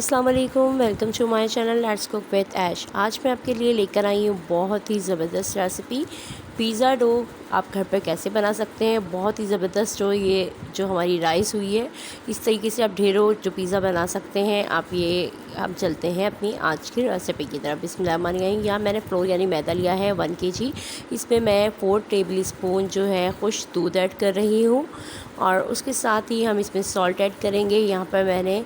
अस्सलाम वालेकुम, welcome to my channel let's cook with Aish. आज मैं आपके लिए लेकर आई हूँ बहुत ही ज़बरदस्त रेसिपी पिज़्ज़ा डो। आप घर पर कैसे बना सकते हैं, बहुत ही ज़बरदस्त डो। ये जो हमारी राइस हुई है, इस तरीके से आप ढेरों जो पिज़्ज़ा बना सकते हैं। हम चलते हैं अपनी आज की रेसिपी की तरफ। बिस्मिल्लाहिर्रहमानिर्रहीम। यहाँ मैंने फ्लोर यानी मैदा लिया है 1 kg। इसमें मैं 4 टेबल स्पून जो है खुश दूध ऐड कर रही हूँ और उसके साथ ही हम इसमें सॉल्ट ऐड करेंगे। यहाँ पर मैंने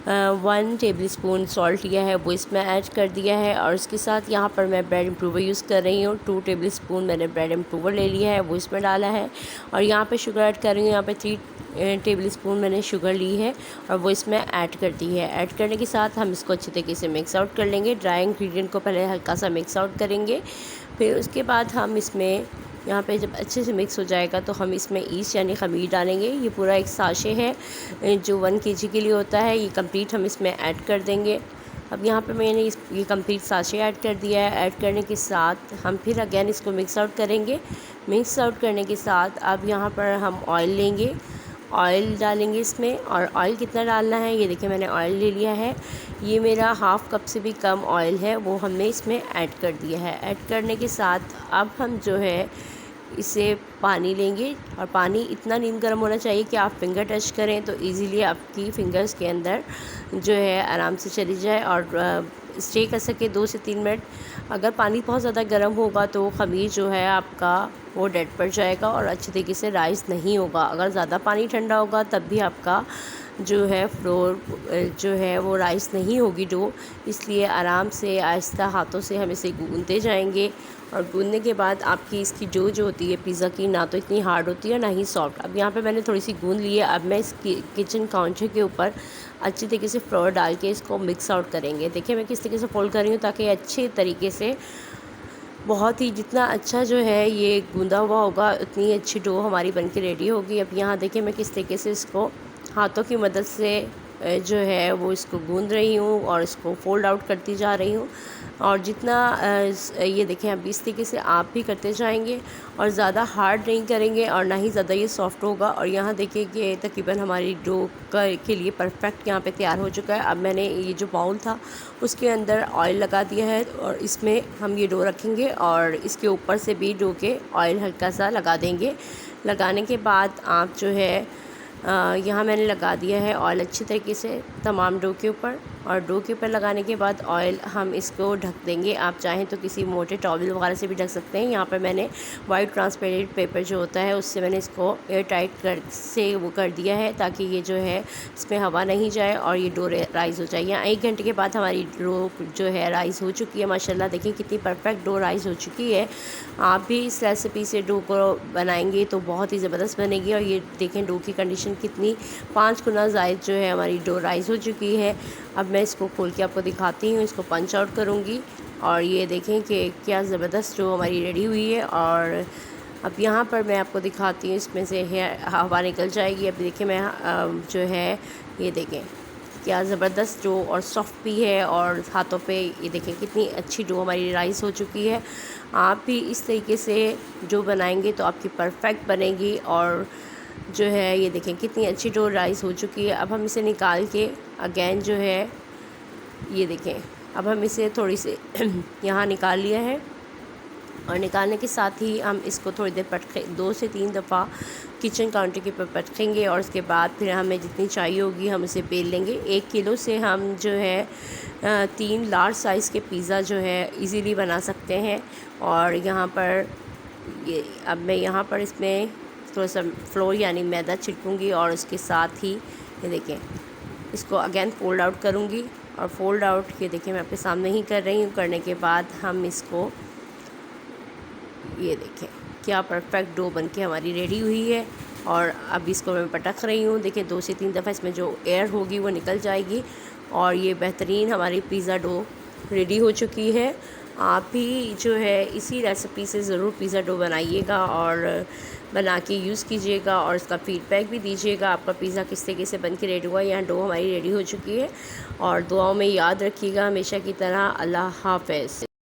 1 टेबल स्पून सॉल्ट लिया है, वो इसमें ऐड कर दिया है। और इसके साथ यहाँ पर मैं ब्रेड इम्प्रूवर यूज़ कर रही हूँ। 2 टेबल स्पून मैंने ब्रेड इम्प्रूवर ले लिया है, वो इसमें डाला है। और यहाँ पे शुगर ऐड कर रही हूँ। यहाँ पे 3 टेबल स्पून मैंने शुगर ली है और वो इसमें ऐड कर दी है। ऐड करने के साथ हम इसको अच्छे तरीके से मिक्स आउट कर लेंगे। ड्राई इंग्रेडिएंट को पहले हल्का सा मिक्स आउट करेंगे, फिर उसके बाद हम इसमें यहाँ पे जब अच्छे से मिक्स हो जाएगा तो हम इसमें ईस्ट यानी ख़मीर डालेंगे। ये पूरा एक साशे है जो 1 kg के लिए होता है, ये कंप्लीट हम इसमें ऐड कर देंगे। अब यहाँ पे मैंने ये कंप्लीट साशे ऐड कर दिया है। ऐड करने के साथ हम फिर अगेन इसको मिक्स आउट करेंगे। मिक्स आउट करने के साथ अब यहाँ पर हम ऑयल लेंगे, ऑयल डालेंगे इसमें। और ऑयल कितना डालना है, ये देखिए मैंने ऑयल ले लिया है। ये मेरा हाफ़ कप से भी कम ऑयल है, वो हमने इसमें ऐड कर दिया है। ऐड करने के साथ अब हम जो है इसे पानी लेंगे और पानी इतना नीम गर्म होना चाहिए कि आप फिंगर टच करें तो इजीली आपकी फिंगर्स के अंदर जो है आराम से चली जाए और स्टे कर सके 2 से 3 मिनट। अगर पानी बहुत ज़्यादा गर्म होगा तो ख़मीर जो है आपका वो डेड पड़ जाएगा और अच्छे तरीके से राइस नहीं होगा। अगर ज़्यादा पानी ठंडा होगा तब भी आपका जो है फ्लोर जो है वो राइस नहीं होगी डो। इसलिए आराम से आहिस्ता हाथों से हम इसे गूंदते जाएंगे और गूंदने के बाद आपकी इसकी डो जो होती है पिज़्ज़ा की, ना तो इतनी हार्ड होती है ना ही सॉफ्ट। अब यहाँ पे मैंने थोड़ी सी गूंद ली है। अब मैं इस किचन काउंटर के ऊपर अच्छी तरीके से फ्लोर डाल के इसको मिक्स आउट करेंगे। देखिए मैं किस तरीके से फोल्ड कर रही हूँ ताकि अच्छे तरीके से बहुत ही जितना अच्छा जो है ये गूंदा हुआ होगा उतनी अच्छी डो हमारी बन के रेडी होगी। अब यहाँ देखिए मैं किस तरीके से इसको हाथों की मदद से जो है वो इसको गूंद रही हूँ और इसको फोल्ड आउट करती जा रही हूँ। और जितना ये देखें अब इस तरीके से आप भी करते जाएंगे और ज़्यादा हार्ड नहीं करेंगे और ना ही ज़्यादा ये सॉफ्ट होगा। और यहाँ देखिए कि तकरीबन हमारी डो के लिए परफेक्ट यहाँ पे तैयार हो चुका है। अब मैंने ये जो बाउल था उसके अंदर ऑयल लगा दिया है और इसमें हम ये डो रखेंगे और इसके ऊपर से भी डो के ऑयल हल्का सा लगा देंगे। लगाने के बाद आप जो है यहाँ मैंने लगा दिया है ऑयल अच्छी तरीके से तमाम डो के ऊपर। और डो के ऊपर लगाने के बाद ऑयल हम इसको ढक देंगे। आप चाहें तो किसी मोटे टॉवल वगैरह से भी ढक सकते हैं। यहाँ पर मैंने वाइट ट्रांसपेरेंट पेपर जो होता है उससे मैंने इसको एयर टाइट वो कर दिया है ताकि ये जो है इसमें हवा नहीं जाए और ये डो राइस हो जाए। यहाँ 1 घंटे के बाद हमारी डो जो है राइस हो चुकी है। माशाल्लाह देखिए कितनी परफेक्ट डो राइस हो चुकी है। आप भी इस रेसिपी से डो को बनाएंगे तो बहुत ही ज़बरदस्त बनेगी। और ये देखें डो की कंडीशन कितनी 5 गुना ज़ायद जो है हमारी डो राइस हो चुकी है। अब मैं इसको खोल के आपको दिखाती हूँ, इसको पंच आउट करूँगी और ये देखें कि क्या ज़बरदस्त डो हमारी रेडी हुई है। और अब यहाँ पर मैं आपको दिखाती हूँ, इसमें से हवा निकल जाएगी। अब देखिए मैं जो है ये देखें क्या ज़बरदस्त डो और सॉफ्ट भी है और हाथों पे ये देखें कितनी अच्छी डो हमारी राइस हो चुकी है। आप भी इस तरीके से डो बनाएंगे तो आपकी परफेक्ट बनेगी। और जो है ये देखें कितनी अच्छी डो राइस हो चुकी है। अब हम इसे निकाल के अगेन जो है ये देखें अब हम इसे थोड़ी सी यहाँ निकाल लिया है और निकालने के साथ ही हम इसको थोड़ी देर पटके 2 से 3 दफ़ा किचन काउंटर के ऊपर पटकेंगे और उसके बाद फिर हमें जितनी चाहिए होगी हम इसे बेल लेंगे। 1 किलो से हम जो है 3 लार्ज साइज़ के पिज़्ज़ा जो है इजीली बना सकते हैं। और यहाँ पर ये अब मैं यहाँ पर इसमें थोड़ा सा फ्लोर यानी मैदा छिड़कूँगी और उसके साथ ही ये देखें इसको अगेन फोल्ड आउट करूँगी। और फोल्ड आउट ये देखिए मैं आपके सामने ही कर रही हूँ। करने के बाद हम इसको ये देखें क्या परफेक्ट डो बनके हमारी रेडी हुई है। और अब इसको मैं पटक रही हूँ। देखिए 2 से 3 दफ़ा इसमें जो एयर होगी वो निकल जाएगी और ये बेहतरीन हमारी पिज़्ज़ा डो रेडी हो चुकी है। आप भी जो है इसी रेसिपी से ज़रूर पिज़्ज़ा डो बनाइएगा और बना के यूज़ कीजिएगा और इसका फ़ीडबैक भी दीजिएगा आपका पिज़्ज़ा किस तरीके से बन के रेडी हुआ। यहाँ डो हमारी रेडी हो चुकी है और दुआओं में याद रखिएगा हमेशा की तरह। अल्लाह हाफ़िज़।